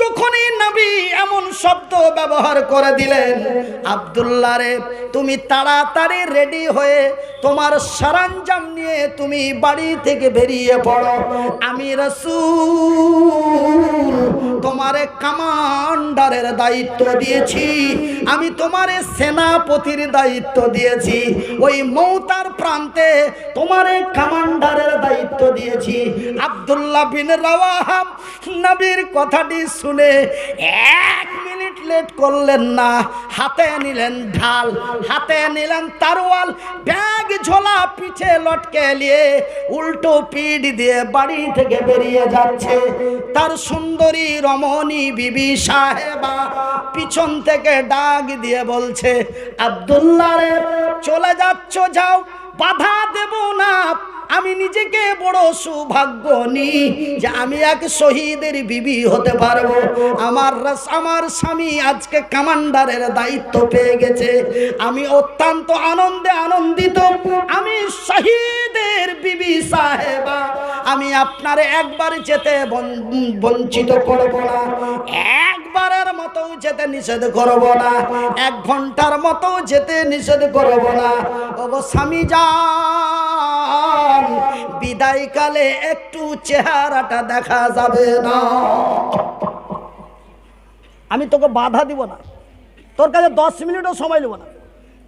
যখনই নবী এমন শব্দ ব্যবহার করে দিলেন, আব্দুল্লাহ রে তুমি তাড়াতাড়ি রেডি হয়ে তোমার সরঞ্জাম নিয়ে তুমি বাড়ি থেকে বেরিয়ে পড়ো। আমি রাসূল তোমারে কমান্ডারের দায়িত্ব দিয়েছি, আমি তোমারে সেনাপতির দায়িত্ব দিয়েছি, ওই মৌতার প্রান্তে তোমারে কমান্ডারের দায়িত্ব দিয়েছি। আব্দুল্লাহ বিন রাওয়াহা নবীর কথাটি শুনে 1 মিনিট লেট করলেন না, হাতে নিলেন ঢাল, হাতে নিলেন তরোয়াল, ব্যাগ ঝোলা পিছে লটকে নিয়ে উল্টো পিঠ দিয়ে বাড়ি থেকে বেরিয়ে যাচ্ছে। তার সুন্দরী রমণী বিবি সাহেবা পিছন থেকে ডাক দিয়ে বলছে, আব্দুল্লাহ রে চলে যাচ্ছ যাও, বাধা দেব না। আমি নিজেকে বড় সৌভাগ্যবানী যে আমি এক শহীদের বিবি হতে পারবো। আমার স্বামী আজকে কমান্ডারের দায়িত্ব পেয়ে গেছে, আমি অত্যন্ত আনন্দিত। আমি শহীদের বিবি সাহেবা, আমি আপনার একবার যেতে বঞ্চিত করব না, একবারের মতো যেতে নিষেধ করব না, 1 ঘন্টার মতো যেতে নিষেধ করব না। ওগো স্বামী যান, বিদায়কালে একটু চেহারাটা দেখা যাবে না। আমি তোকে বাধা দিব না, তোর কাছে 10 মিনিটও সময় নেব না,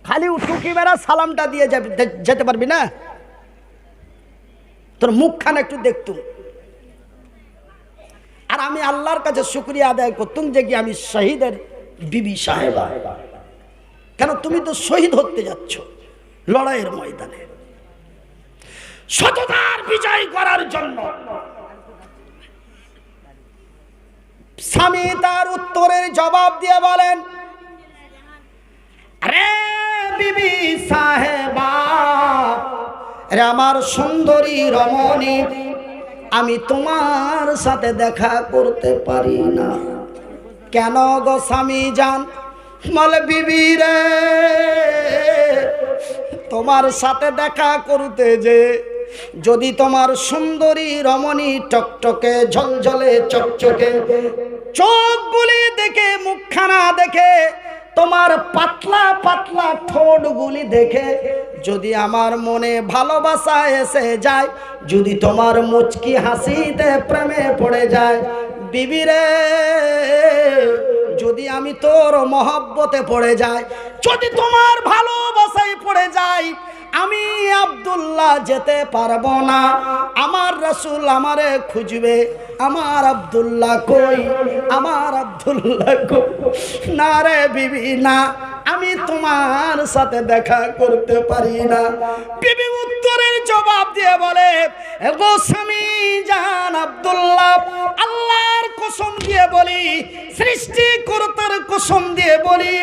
খালি টুকি বেড়া সালামটা দিয়ে যেতে পারবি না? তোর মুখখান একটু দেখতুম, আর আমি আল্লাহর কাছে শুকরিয়া আদায় করতুম যে কি আমি শহীদের বিবি সাহেবা। কেন? তুমি তো শহীদ হতে যাচ্ছ লড়াইয়ের ময়দানে, সততার বিজয় করার জন্য। স্বামী তার উত্তরের জবাব দিয়ে বলেন, আরে বিবি সাহেবা, রে আমার সুন্দরী রমণী, আমি তোমার সাথে দেখা করতে পারি না। কেন গো স্বামী জান? বলে, বিবি রে তোমার সাথে দেখা করতে যে যদি তোমার সুন্দরী রমণী টকটকে ঝলঝলে চকচকে চোখগুলি দেখে, মুখখানা দেখে, তোমার পাতলা পাতলা ঠোঁটগুলি দেখে যদি আমার মনে ভালোবাসা এসে যায়, যদি তোমার মুচকি হাসিতে প্রেমে পড়ে যায়, বিবি রে যদি আমি তোর মহব্বতে পড়ে যাই, যদি তোমার ভালোবাসায় পড়ে যাই, আমি আব্দুল্লাহ যেতে পারবো না। আমার রাসূল আমারে খুঁজবে, আমার আব্দুল্লাহ কই, আমার আব্দুল্লাহ কই। না রে বিবি না, আমি তোমার সাথে দেখা করতে পারি না। বিবি উত্তরের জবাব দিয়ে বলে, গো স্বামী জান আব্দুল্লাহ, আল্লাহর কসম দিয়ে বলি, সৃষ্টিকর্তার কসম দিয়ে বলি,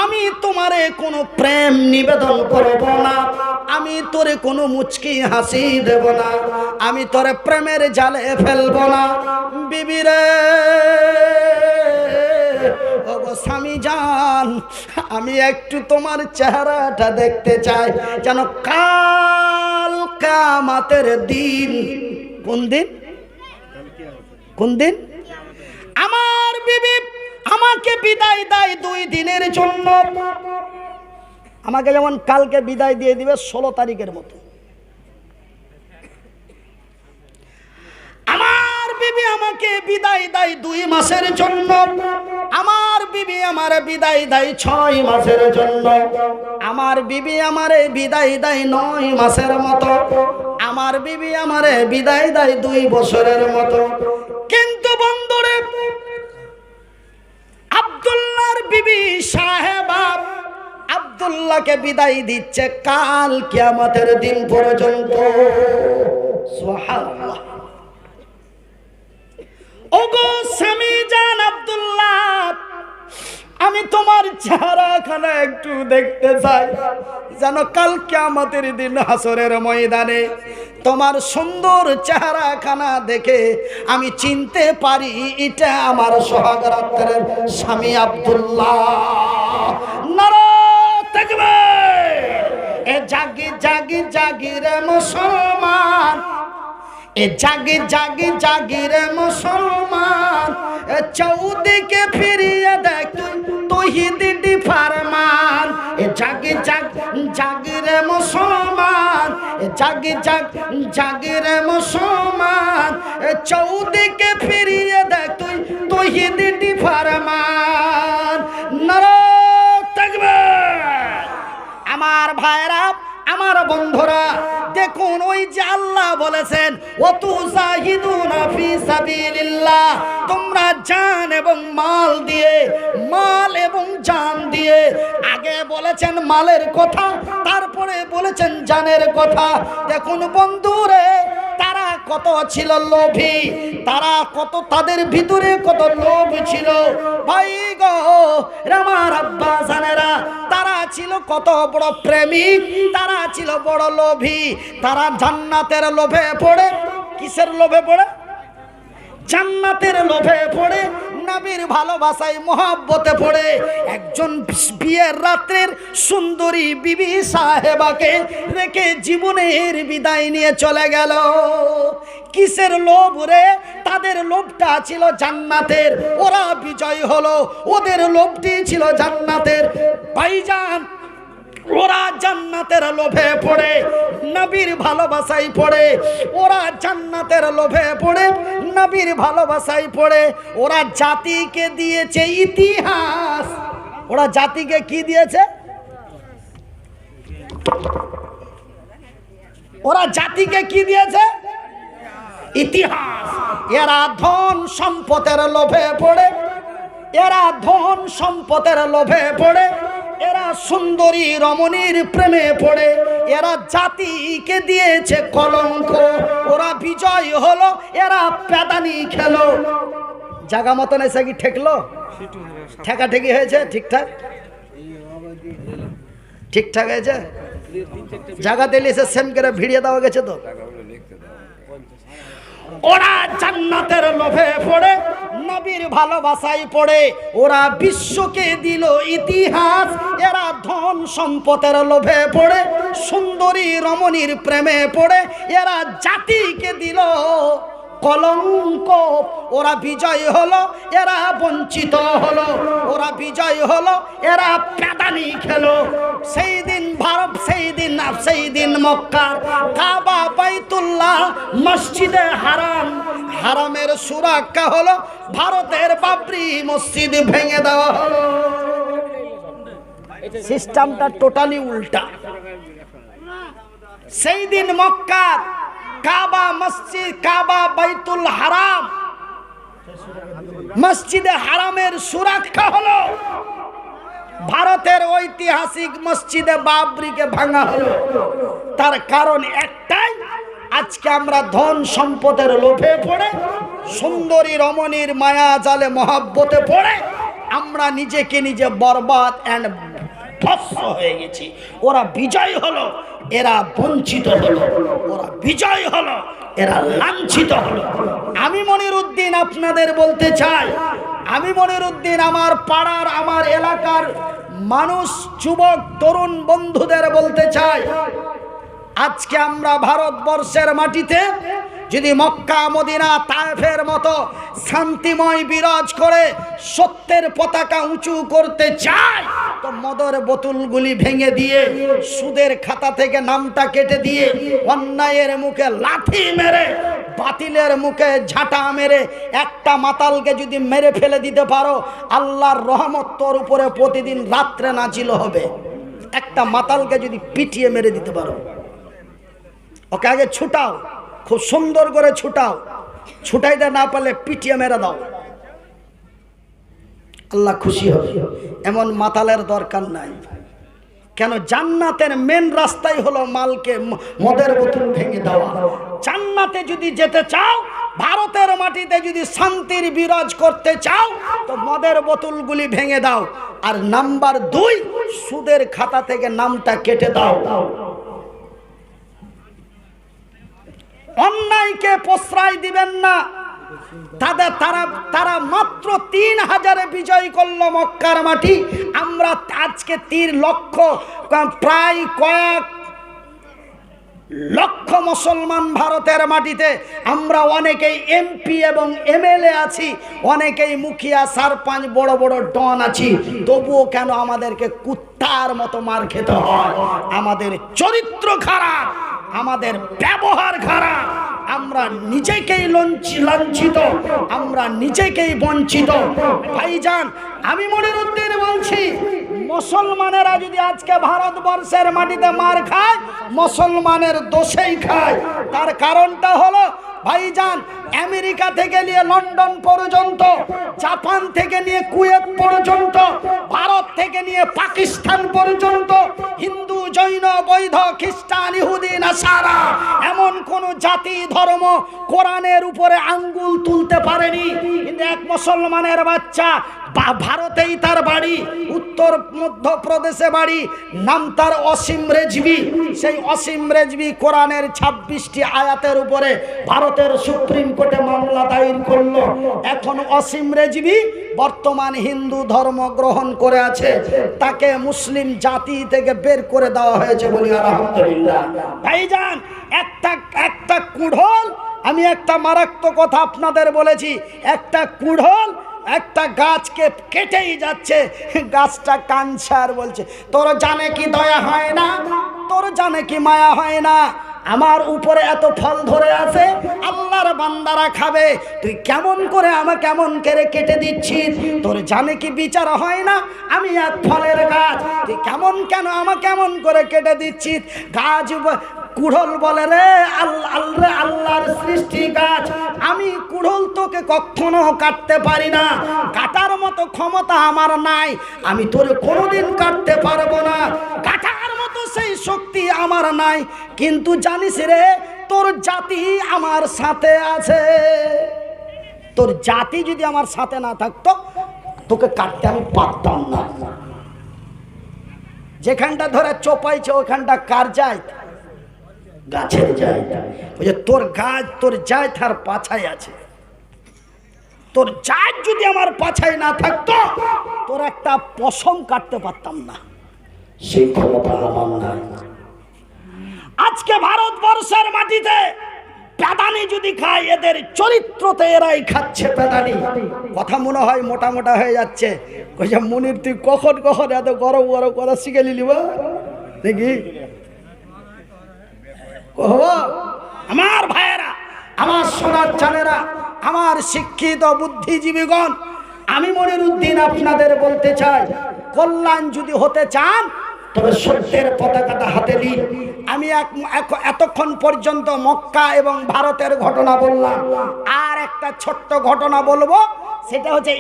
আমি তোমারে কোনো প্রেম নিবেদন করব না, আমি তোরে কোনো মুচকি হাসি দেব না, আমি তোরে প্রেমের জালে ফেলব না। বিবি রে ওগো স্বামী জান, আমি একটু তোমার চেহারাটা দেখতে চাই, যেন কাল কিয়ামতের দিন। কোন দিন? কোন দিন? আমার বিবি আমাকে বিদায় দেয় 2 দিনের জন্য। আমাকে যেমন কালকে বিদায় দিয়ে দিবে 16 তারিখের মতো, আমার বিবি আমাকে বিদায় দেয় 2 মাসের জন্য। আমার বিবি আমারে বিদায় দেয় 6 মাসের জন্য। আমার বিবি আমারে বিদায় দেয় 9 মাসের মতো। আমার বিবি আমারে বিদায় দেয় 2 বছরের মতো। কিন্তু বন্ধুরে, আব্দুল্লাহর বিবি সাহেবা আব্দুল্লাহকে বিদায় দিচ্ছে কাল কিয়ামতের দিন পর্যন্ত। সুবহানাল্লাহ। ওগো স্বামী জান আব্দুল্লাহ, আমি তোমার চেহারাখানা একটু দেখতে চাই, যেন কাল কিয়ামতের দিন হাসরের ময়দানে তোমার সুন্দর চেহারাখানা দেখে আমি চিনতে পারি এটা আমার সোহাগরাতের স্বামী আব্দুল্লাহ। নারায়ে তাকবীর! এ জাগি জাগি জাগি রে মুসলমান, এ জাগি জাগি জাগি রে মুসলমান, চৌদিকে ফিরিয়ে দেখ তৌহিদি ফারমান। এ জাগি জাগ জাগি রে মুসলমান, জাগি জাগ জাগি রে মুসলমান, চৌদিকে ফিরিয়ে দেখ তৌহিদি ফারমান। নারায়ে তাকবীর। আমার ভাইরা, আমার বন্ধুরা, দেখুন ওই যে আল্লাহ বলেছেন ওয়াতুজাহিদুনা ফি সাবিলিল্লাহ, তোমরা জান এবং মাল দিয়ে, মাল এবং জান দিয়ে। আগে বলেছেন মালের কথা, তারপরে বলেছেন জানের কথা। দেখুন বন্ধুরে, তারা কত ছিল লোভী, তারা কত, তাদের ভিতরে কত লোভ ছিল ভাই গো আমার আব্বা জানেরা। তারা ছিল কত বড় প্রেমিক, তারা ছিল বড় লোভী। তারা জান্নাতের লোভে পড়ে, কিসের লোভে পড়ে? জান্নাতের লোভে পড়ে, নবীর ভালোবাসায় মহব্বতে পড়ে একজন বিয়ের রাত্রের সুন্দরী বিবি সাহেবাকে রেখে জীবনের বিদায় নিয়ে চলে গেল। কিসের লোভ রে? তাদের লোভটা ছিল জান্নাতের, ওরা বিজয় হলো, ওদের লোভটি ছিল জান্নাতের। ভাইজান, ওরা জান্নাতের লোভে পড়ে, নবীর ভালোবাসায় পড়ে, ওরা জান্নাতের লোভে পড়ে, নবীর ভালোবাসায় পড়ে। ওরা জাতিকে দিয়েছে ইতিহাস। ওরা জাতিকে কি দিয়েছে? ওরা জাতিকে কি দিয়েছে? ইতিহাস। এরা ধন সম্পদের লোভে পড়ে, এরা ধন সম্পদের লোভে পড়ে, এরা সুন্দরী রমণীর প্রেমে পড়ে, এরা জাতিকে দিয়েছে কলঙ্ক। ওরা বিজয় হলো, এরা পেদানি খেলো। জায়গা মতন এসে কি ঠেকলো? ঠেকাঠেকি হয়েছে? ঠিকঠাক ঠিকঠাক হয়েছে? জায়গা দিলে এসে সেম করে ভিড়িয়ে দেওয়া গেছে তো। ওরা জান্নাতের লোভে পড়ে, নবীর ভালোবাসায় পড়ে, ওরা বিশ্বকে দিল ইতিহাস। এরা ধন সম্পদের লোভে পড়ে, সুন্দরী রমণীর প্রেমে পড়ে, এরা জাতিকে দিল কলঙ্ক। ওরা বিজয় হলো, এরা বঞ্চিত হলো। ওরা বিজয় হলো, এরা পেদানি খেলো। সেই দিন ভারত, সেই দিন মক্কা, কাবা, বাইতুল্লাহ, মসজিদে হারাম, হারামের সুরক্ষা হলো, ভারতের বাবরি মসজিদ ভেঙে দেওয়া হলো। সিস্টেমটা টোটালি উল্টা। সেই দিন মক্কা, কাবা মসজিদ, কাবা বাইতুল হারাম, মসজিদে হারামের সুরক্ষা হলো, ভারতের ঐতিহাসিক মসজিদে বাবরিকে ভাঙা হলো। তার কারণ একটাই, আজকে আমরা ধন সম্পদের লোভে পড়ে, সুন্দরী রমণীর মায়া জালে মহব্বতে পড়ে আমরা নিজেকে নিজে বরবাদ এন্ড ধ্বংস হয়ে গেছি। ওরা বিজয় হলো, এরা বঞ্চিত হলো। ওরা বিজয় হলো, এরা লাঞ্ছিত হলো। আমি মনিরউদ্দিন আপনাদের বলতে চাই, আমি মনিরউদ্দিন আমার পাড়ার, আমার এলাকার মানুষ, যুবক তরুণ বন্ধুদের বলতে চাই, আজকে আমরা ভারতবর্ষের মাটিতে যদি মক্কা, মদিনা, তায়েফের মতো শান্তিময় বিরাজ করে সত্যের পতাকা উঁচু করতে চাই, তো মদের বোতলগুলি ভেঙে দিয়ে, সুদের খাতা থেকে নামটা কেটে দিয়ে, অন্যায়ের মুখে লাথি মেরে, বাতিলের মুখে ঝাঁটা মেরে একটা মাতালকে যদি মেরে ফেলে দিতে পারো, আল্লাহর রহমত তোর উপরে প্রতিদিন রাত্রে নাজিল হবে। একটা মাতালকে যদি পিটিয়ে মেরে দিতে পারো, ওকে আগে ছুটাও, খুব সুন্দর করে ছুটাও, ছুটাইতে না পারলে পিটিয়ে মেরে দাও, আল্লাহ খুশি হবে। এমন মাতালের দরকার নাই। কেন? জান্নাতের মেন রাস্তাই হলো মালকে, মদের বোতল ভেঙে দেওয়া। জান্নাতে যদি যেতে চাও, ভারতের মাটিতে যদি শান্তির বিরাজ করতে চাও, তো মদের বোতলগুলি ভেঙে দাও। আর নাম্বার 2, সুদের খাতা থেকে নামটা কেটে দাও। অন্যায়কে প্রশ্রয় দিবেন না। তারা মাত্র 3000 বিজয় করলো মক্কার মাটি। আমরা আজকে 3 লক্ষ, প্রায় লক্ষ মুসলমান ভারতের মাটিতে, আমরা অনেকেই এমপি এবং এমএলএ আছি, অনেকেই মুখিয়া সারপঞ্চ বড় বড় ডন আছি, তবুও কেন আমাদেরকে কুত্তার মতো মার খেতে হয়? আমাদের চরিত্র খারাপ, আমাদের ব্যবহার খারাপ, আমরা নিজেকেই লাঞ্ছিত, আমরা নিজেকেই বঞ্চিত। ভাইজান, আমি মনিরউদ্দিন বলছি, মুসলমানেরা যদি আজকে ভারতবর্ষের মাটিতে মার খায়, মুসলমানের দোষেই খায়। তার কারণটা হলো ভাইজান, আমেরিকা থেকে নিয়ে লন্ডন পর্যন্ত, জাপান থেকে নিয়ে কুয়েত পর্যন্ত, ভারত থেকে নিয়ে পাকিস্তান পর্যন্ত, হিন্দু, জৈন, বৌদ্ধ, খ্রিস্টান, ইহুদি, নাসারা, এমন কোন জাতি ধর্ম কোরআনের উপরে আঙ্গুল তুলতে পারেনি। কিন্তু এক মুসলমানের বাচ্চা, ভারতেই তার বাড়ি, উত্তর মধ্যপ্রদেশে বাড়ি, নাম তার অসীম রেজভি। সেই অসীম রেজভি কোরআনের 26টি আয়াতের উপরে ভারতের সুপ্রিম কোর্টে মামলা দায়ের করলো। এখন অসীম রেজভি বর্তমান হিন্দু ধর্ম গ্রহণ করে আছে, তাকে মুসলিম জাতি থেকে বের করে দেওয়া হয়েছে বলি আলহামদুলিল্লাহ। ভাইজান, একটা কুড়োল, আমি একটা মারাত্মক কথা আপনাদের বলেছি, একটা কুড়োল একটা গাছকে কেটেই যাচ্ছে, গাছটা কাঁদছে আর বলছে, তোর জানে কি দয়া হয় না, তোর জানে কি মায়া হয় না, আমার উপরে এত ফল ধরে আছে, আল্লাহর বান্দারা খাবে, তুই কেমন করে আমাকে কেমন করে কেটে দিচ্ছিস, তোর জানে কি বিচার হয় না, আমি এক ফলের গাছ, তুই কেন আমাকে কেমন করে কেটে দিচ্ছিস। গাছ কুড়োল বলে, রে আল্লাহর সৃষ্টি গাছ, আমি কুড়োল তোকে কখনো কাটতে পারি না, কাটার মতো ক্ষমতা আমার নাই, আমি তোরে কোনোদিন কাটতে পারবো না, কাটার মতো সেই শক্তি আমার নাই, কিন্তু জানিস রে, তোর জাতি আমার সাথে আছে, তোর জাতি যদি আমার সাথে না থাকতো তোকে কাটতে আমি পারতাম না। যেখানটা ধরে চোপাইছে ওখানটা কার যায়? গাছের যায়। ওই যে তোর গাছ, তোর যায় তার পাছায় আছে, তোর জাত যদি আমার পাছায় না থাকতো তোর একটা পশম কাটতে পারতাম না, সেই ক্ষমতা আমার নাই। আজকে ভারতবর্ষের মাটিতে পেদানি যদি খায়, এদের চরিত্রতে এরাই খাচ্ছে পেদানি। কথা মনে হয় মোটা মোটা হয়ে যাচ্ছে। কইছে, মুনির তুই কখন এত গরম গরম করা শিখে নিলি দেখি। আমার ভাইয়েরা, আমার সোনার চানেরা, আমার শিক্ষিত বুদ্ধিজীবীগণ, আমি মনিরউদ্দিন আপনাদের বলতে চাই, কল্যাণ যদি হতে চান তবে সত্যের পতাকাটা হাতে নিন। আমি এতক্ষণ পর্যন্ত মক্কা এবং ভারতের ঘটনা বললাম, আর একটা ছোট্ট ঘটনা বলবো, সেটা হচ্ছে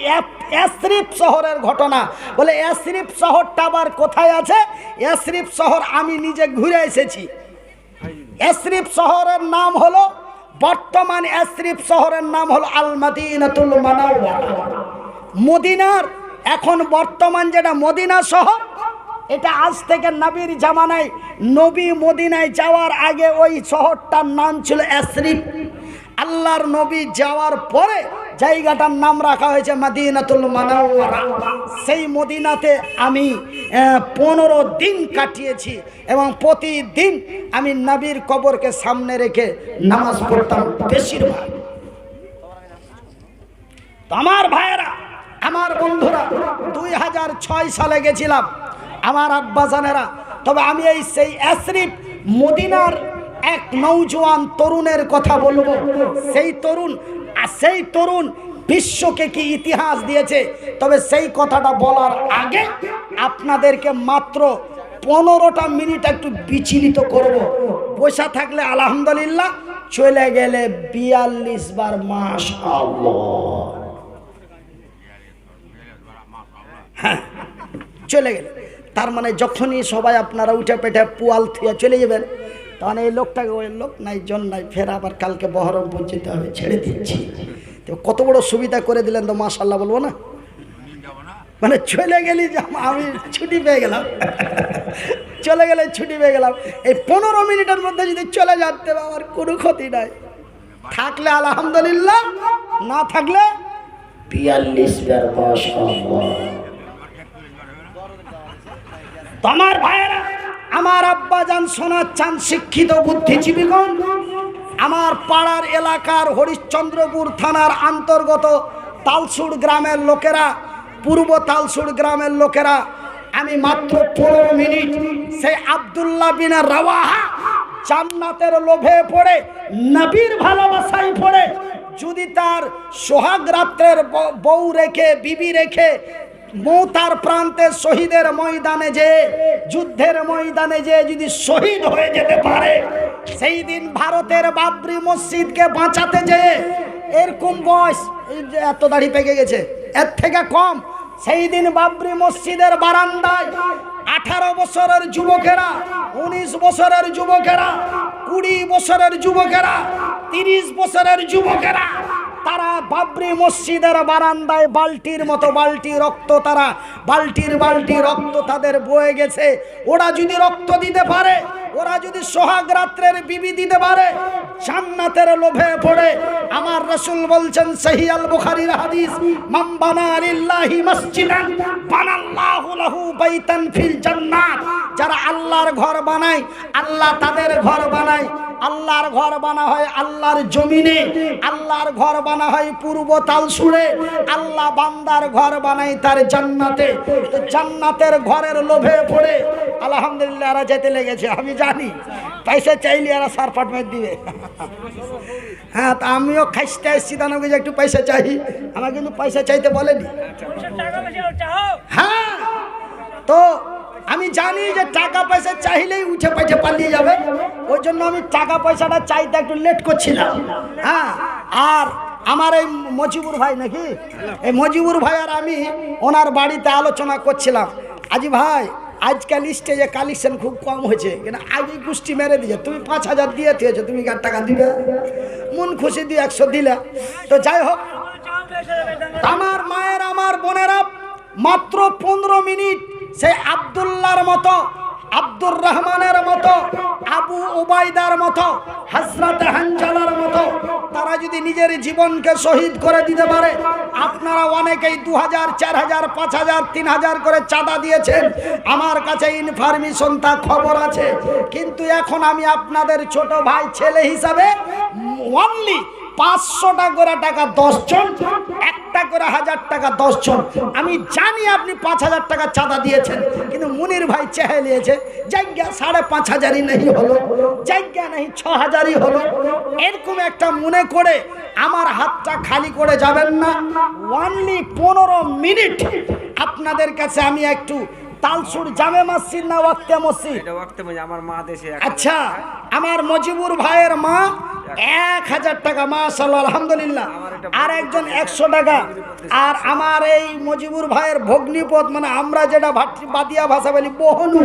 ইয়াসরিব শহরের ঘটনা। বলে ইয়াসরিব শহরটা আবার কোথায় আছে? ইয়াসরিব শহর আমি নিজে ঘুরে এসেছি। ইয়াসরিব শহরের নাম হলো, বর্তমান ইয়াসরিব শহরের নাম হলো আল মদিনাতুল মুনাওয়ারা। মদিনার এখন বর্তমান যেটা মদিনা শহর, এটা আজ থেকে নবীর জামানায়, নবী মদিনায় যাওয়ার আগে ওই শহরটার নাম ছিল ইয়াসরিব। আল্লাহর নবী যাওয়ার পরে জায়গাটার নাম রাখা হয়েছে মদিনাতুল মুনাওয়ারা। সেই মদিনাতে আমি 15 দিন কাটিয়েছি এবং প্রতিদিন আমি নবীর কবরকে সামনে রেখে নামাজ পড়তাম বেশিরভাগ। আমার ভাইয়েরা, আমার বন্ধুরা, 2006 সালে গেছিলাম আমার আব্বাজানেরা। তবে আমি সেই ইয়াসরিব মদিনার এক নওজোয়ান তরুণের কথা বলবো। সেই তরুণ বিশ্বকে কি ইতিহাস দিয়েছে। তবে সেই কথাটা বলার আগে আপনাদেরকে মাত্র 15টা মিনিট একটু বিচলিত করব। বসে থাকলে আলহামদুলিল্লাহ, চলে গেলে 42 বার মাশাআল্লাহ। হ্যাঁ, চলে গেলে তার মানে যখনই সবাই আপনারা উঠে পেটে পুয়াল থুয়ে চলে যাবেন, তখন এই লোকটাকে ওই লোক নাই জন নাই, ফের আবার কালকে বহরমপুর যেতে হবে, ছেড়ে দিচ্ছি। তো কত বড় সুবিধা করে দিলেন, তো মাশাআল্লাহ বলবো না? মানে চলে গেলি যে আমি ছুটি পেয়ে গেলাম, চলে গেলে ছুটি পেয়ে গেলাম। এই 15 মিনিটের মধ্যে যদি চলে যাতে আমার কোনো ক্ষতি নাই। থাকলে আলহামদুলিল্লাহ, না থাকলে 42 বার মাশাআল্লাহ। আমার ভাইয়েরা, আমার আব্বাজান শোনার চান শিক্ষিত বুদ্ধিজীবীগণ, আমার পাড়ার এলাকার হরিশ্চন্দ্রপুর থানার অন্তর্গত তালসুর গ্রামের লোকেরা, পূর্ব তালসুর গ্রামের লোকেরা, আমি মাত্র 15 মিনিট সেই আব্দুল্লাহ বিন রাওয়াহা জান্নাতের লোভে পড়ে, নবীর ভালোবাসায় পড়ে, যদি তার সোহাগ রাত্রের বউ রেখে, বিবি রেখে মৌতার প্রান্তে শহীদের ময়দানে যে, যুদ্ধের ময়দানে যে যদি শহীদ হয়ে যেতে পারে, সেই দিন ভারতের বাবরি মসজিদকে বাঁচাতে যে, এরকম বয়স, এই যে এত দাড়ি পেকে গেছে, এর থেকে কম, সেই দিন বাবরি মসজিদের বারান্দায় 18 বছরের যুবকেরা, 19 বছরের যুবকেরা, 20 বছরের যুবকেরা, 30 বছরের যুবকেরা, তারা বাবরি মসজিদের বারান্দায় বালতির মতো বালতি রক্ত, তারা বালতির বালতি রক্ত তাদের বয়ে গেছে। ওরা যদি রক্ত দিতে পারে, ওরা যদি সোহাগ রাত্রের বিবি দিতে পারে, জান্নাতের লোভে পড়ে, আমার রাসূল বলছেন সহিহ আল বুখারীর হাদিস, মান বানা লিল্লাহি মসজিদান বানাল্লাহু লাহু বাইতান ফিল জান্নাত। যারা আল্লাহর ঘর বানায়, আল্লাহ তাদের ঘর বানায়। আল্লাহর ঘর বানা হয় আল্লাহর জমিনে, আল্লাহর ঘর বানা হয় পূর্ব তালসুরে, আল্লাহ বান্দার ঘর বানায় তার জান্নাতে। তো জান্নাতের ঘরের লোভে পড়ে আলহামদুলিল্লাহ এরা যেতে লেগেছে। আমি জানি পয়সা চাইলে এরা সারপাট মেরে দিবে। হ্যাঁ, তা আমিও খাইতে এসেছি, তাকে যে একটু পয়সা চাই, আমার কিন্তু পয়সা চাইতে বলেনি। হ্যাঁ, তো আমি জানি যে টাকা পয়সা চাইলেই উঠে পাইছে পালিয়ে যাবে, ওই জন্য আমি টাকা পয়সাটা চাইতে একটু লেট করছিলাম। হ্যাঁ, আর আমার এই মজিবুর ভাই নাকি, এই মজিবুর ভাই আর আমি ওনার বাড়িতে আলোচনা করছিলাম, আজি ভাই আজকাল স্টেজে কালেকশন খুব কম হয়েছে, কিন্তু আগে গোষ্ঠী মেরে দিয়েছে, তুমি 5000 দিয়ে দিয়েছো, তুমি 1 টাকা দিবে, মন খুশি দিয়ে 100 দিলে। তো যাই হোক, আমার মায়ের, আমার বোনেরা, মাত্র 15 মিনিট সেই আব্দুল্লাহর মতো, আব্দুর রহমানের মতো, আবু উবাইদার মতো, হযরত হানজালার মতো তারা যদি নিজের জীবনকে শহীদ করে দিতে পারে, আপনারা অনেকেই 2000, 4000, 5000, 3000 করে চাঁদা দিয়েছেন, আমার কাছে ইনফরমেশন, তা খবর আছে। কিন্তু এখন আমি আপনাদের ছোট ভাই, ছেলে হিসাবে অনলি 500 করে টাকা 10 জন, 1টা করে 1000 টাকা 10 জন। আমি জানি আপনি 5000 টাকা চাঁদা দিয়েছেন, কিন্তু মুনির ভাই চেয়ে নিয়েছে, জায়গা 5500ই নেই হলো, জায়গা নেই 6000ই হলো, এরকম একটা মনে করে আমার হাতটা খালি করে যাবেন না। অনলি 15 মিনিট আপনাদের কাছে আমি একটু, তালসুর জামে মসজিদ না ওয়াক্তে মসজিদ? আমার মা দেশে। আচ্ছা, আমার মজিবুর ভাইয়ের মা 1000 টাকা, মাশাআল্লাহ আলহামদুলিল্লাহ, আর একজন 100 টাকা, আর আমার এই মজিবুর ভাইয়ের ভগ্নিপথ, মানে আমরা যেটা বাদিয়া ভাষা বলি বহনু,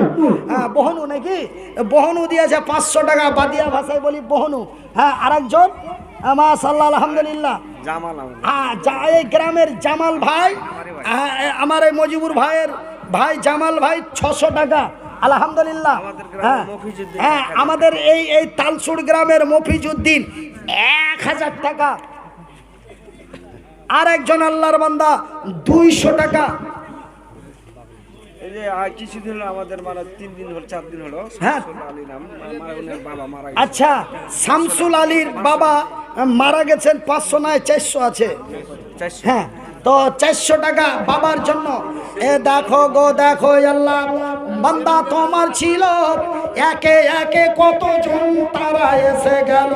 হ্যাঁ বহনু নাকি, বহনু দিয়েছে 500 টাকা, বাদিয়া ভাষায় বলি বহনু। হ্যাঁ, আরেকজন মাশাআল্লাহ আলহামদুলিল্লাহ জামাল, হ্যাঁ এই গ্রামের জামাল ভাই, আমার এই মজিবুর ভাইয়ের ভাই জামাল ভাই 600 টাকা আলহামদুলিল্লাহ। হ্যাঁ হ্যাঁ, আমাদের এই তালসুর গ্রামের মফিজউদ্দিন 1000 টাকা, আর একজন আল্লাহর বান্দা 200 টাকা। এই যে কিছুদিন হলো আমাদের, মানে 3 দিন হলো, 4 দিন হলো, হ্যাঁ আলী নাম, বাবা মারা গেছে। আচ্ছা, শামসুল আলীর বাবা মারা গেছেন, 500 নয় 400 আছে। হ্যাঁ, তো 400 টাকা বাবার জন্য। এ দেখো গো দেখো আল্লাহ, বান্দা তোমার ছিল, একে একে কতজন তারা এসে গেল,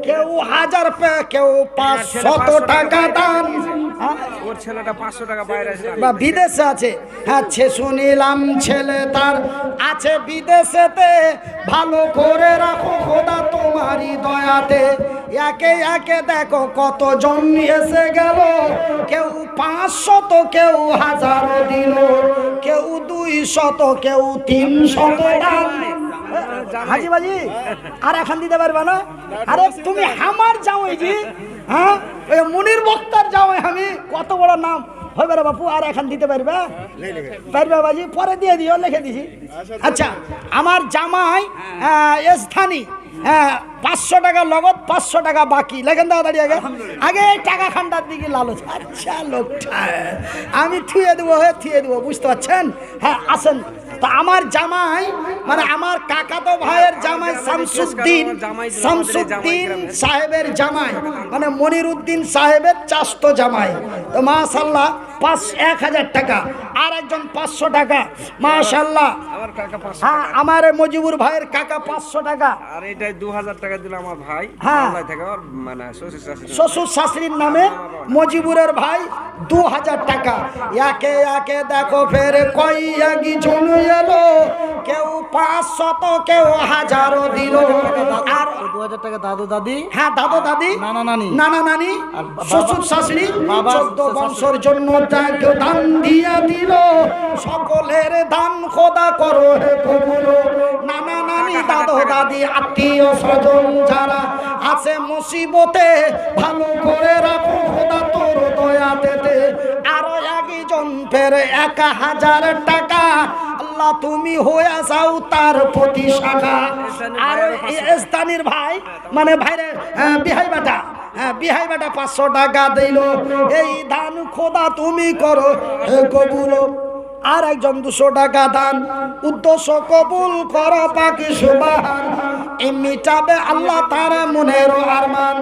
কেউ 1000 পে, কেউ 500 টাকা দান। ওর ছেলেটা 500 টাকা বাইরে আছে, বা বিদেশে আছে। হ্যাঁ, শুনিলাম ছেলে তার আছে বিদেশেতে, ভালো করে রাখো খোদা তোমারই দয়াতে। একে একে দেখো কতজন এসে গেল, কেউ 500, কেউ 1000 দিল, কেউ 200, কেউ 300 দান। হাজি বাজি আর এখন দিতে পারবে না? আরে তুমি আমার যাও, এই যে হ্যাঁ ওই মুনির বক্তার যাও, আমি কত বড় নাম হবে রে বাপু, আর এখন দিতে পারবে? পারবে বাজি, পরে দিয়ে দিও, লিখে দিছি। আচ্ছা, আমার জামাই স্থানী, হ্যাঁ 500 টাকা নগদ, 500 টাকা বাকি, লেখেন দাও দাঁড়িয়ে আগে, আগে এই টাকা খান্ডার দিকে লালচ। আচ্ছা লোকটা আমি থুয়ে দেবো, থুয়ে দেবো, বুঝতে পারছেন? হ্যাঁ আসেন, তো আমার জামাই মানে আমার কাকাতো ভাইয়ের জামাই শামসুদ্দিন সাহেবের জামাই মানে মনিরুদ্দিন সাহেবের চাস্তো জামাই। তো মাশাআল্লাহ 1000 টাকা, আর একজন 500 টাকা মাশাআল্লাহ। আমার কাকা 500 হ্যাঁ আমার মজিবুর ভাইয়ের কাকা 500 টাকা। আর এটাই 2000 টাকা দিল আমার ভাই হ্যাঁ। বাংলায় থেকে ওর মানে শ্বশুর শাশুড়ির নামে মজিবুরের ভাই 2000 টাকা। একে একে দেখো ফের কয়েকই জন এলো, কেউ 500 কেউ 1000 দিল। আর 2000 টাকা দাদু দাদি, হ্যাঁ দাদু দাদি, নানা নানি, নানা নানি, আর বাবা- শ্বশুর শাশুড়ি বাবা 14 বংশের জন্য তাকে দান দিয়া দিল। সকলের দান খোদা করো হে কবুল। নানা নানি দাদু দাদি আত্মীয় স্বজন যারা আছে মুসিবতে ভালো করে রাখো খোদা তোর দয়াতে। আরো একজন ফের 1000 টাকা, আল্লাহ তুমি হয়ে যাও তার প্রতি শাখা। আর স্থানীয় ভাই মানে ভাইরে বিহাই বেটা, হ্যাঁ বিহাই বেটা 500 টাকা দিল। এই দান খোদা তুমি করো হে কবুল। আর একজন 200 টাকা দান, উদ্দেশ্য কবুল করো পাকি সুবহান। মিটাবে আল্লাহ তার মনের আরমান।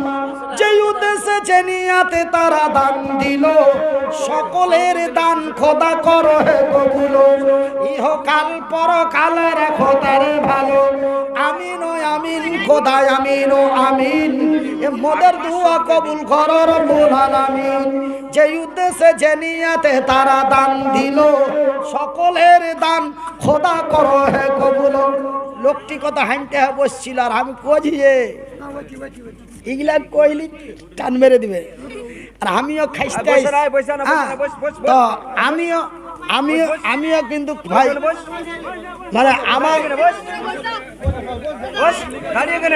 যে উদ্দেশ্যে যে নিয়াতে তারা দান দিল, সকলের দান খোদা করো হে কবুল। ইহকাল পরকাল রাখো তার ভালো। আমিন ও আমিন খোদায় আমিন ও আমিন। এ মোদের দুয়া কবুল করো রব্বুল আলামিন। যে উদ্দেশ্যে যে নিয়াতে তারা দান দিল, সকলের দান খোদা করো হে কবুল। লোকটি কথা হাঁটতে বসছিল আর আমি কজিয়ে এগুলা কইলি টান মেরে দিবে। আর আমিও খাইতে বসে নাই, বসে না, হ্যাঁ, বস, বস, বস। তো আমিও কিন্তু ভাই মানে আমার বস দাঁড়িয়ে কেন